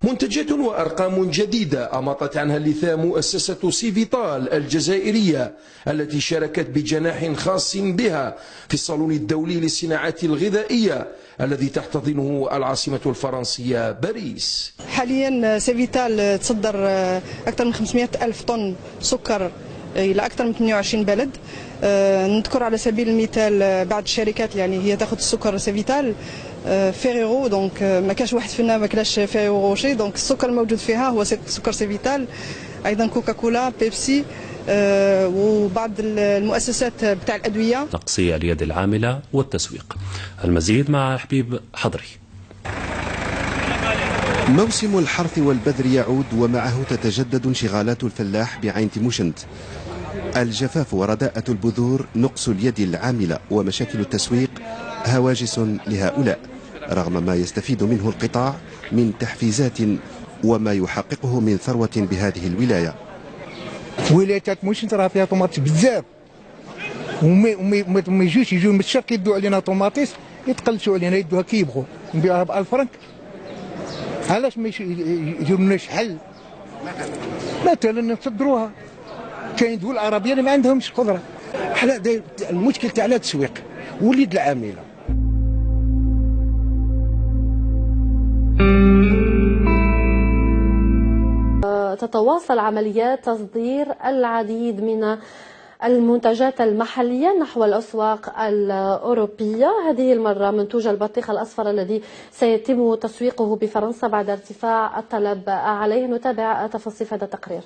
منتجات وأرقام جديدة أماطت عنها اللثام مؤسسة سيفيتال الجزائرية التي شاركت بجناح خاص بها في الصالون الدولي للصناعات الغذائية الذي تحتضنه العاصمة الفرنسية باريس. حاليا سيفيتال تصدر أكثر من 500 ألف طن سكر إلى أكثر من 28 بلد. نذكر على سبيل المثال بعض الشركات يعني هي تاخذ السكر سيفيتال فيريرو، دونك ما كاش واحد فينا ما كلاش فيريرو روشي، دونك السكر الموجود فيها هو سكر سيفيتال. ايضا كوكاكولا، بيبسي، وبعض المؤسسات بتاع الادويه. تقصي اليد العامله والتسويق. المزيد مع حبيب حضري. موسم الحرث والبذر يعود ومعه تتجدد انشغالات الفلاح بعين تيموشنت. الجفاف ورداءة البذور، نقص اليد العاملة ومشاكل التسويق هواجس لهؤلاء، رغم ما يستفيد منه القطاع من تحفيزات وما يحققه من ثروة بهذه الولاية. ولاية تيموشنت راه فيها طوماطيس بزاف، وما يجوا من الشرق يدوا علينا طوماطيس، يتقلشوا علينا يدوها كي يبغوا، نبيعوها ب 1000 فرنك. علاش ما يديروا لنا حل؟ مثلا نصدروها. كاين دول عربيه اللي ما عندهمش قدره. حنا المشكل تاعنا التسويق واليد العامله. تتواصل عمليات تصدير العديد من المنتجات المحلية نحو الأسواق الأوروبية. هذه المرة منتوج البطيخ الأصفر الذي سيتم تسويقه بفرنسا بعد ارتفاع الطلب عليه. نتابع تفاصيل هذا التقرير.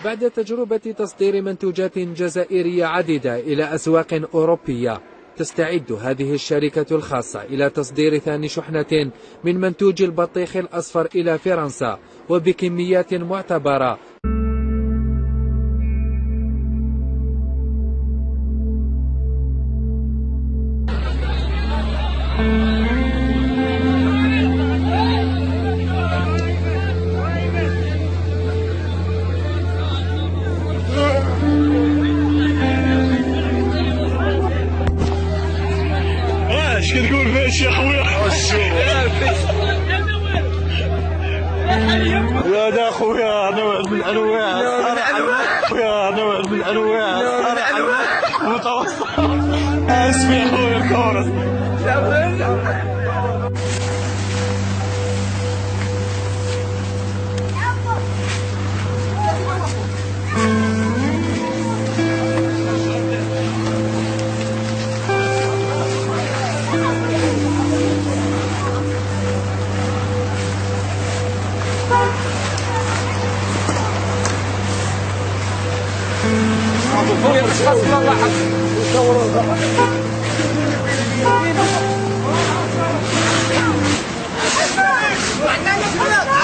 بعد تجربة تصدير منتوجات جزائرية عديدة إلى أسواق أوروبية، تستعد هذه الشركة الخاصة إلى تصدير ثاني شحنة من منتوج البطيخ الأصفر إلى فرنسا وبكميات معتبرة. كتقول فاش يا خويا؟ يا دا خويا نوع من انواع خويا نوع من انواع متوسط. اسمي خويا الكورس.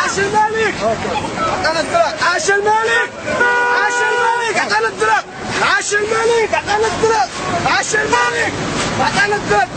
عاش الملك عطانا الدرك. عاش الملك عاش الملك عطانا الدرك. عاش الملك عطانا الدرك. عاش الملك عطانا الدرك.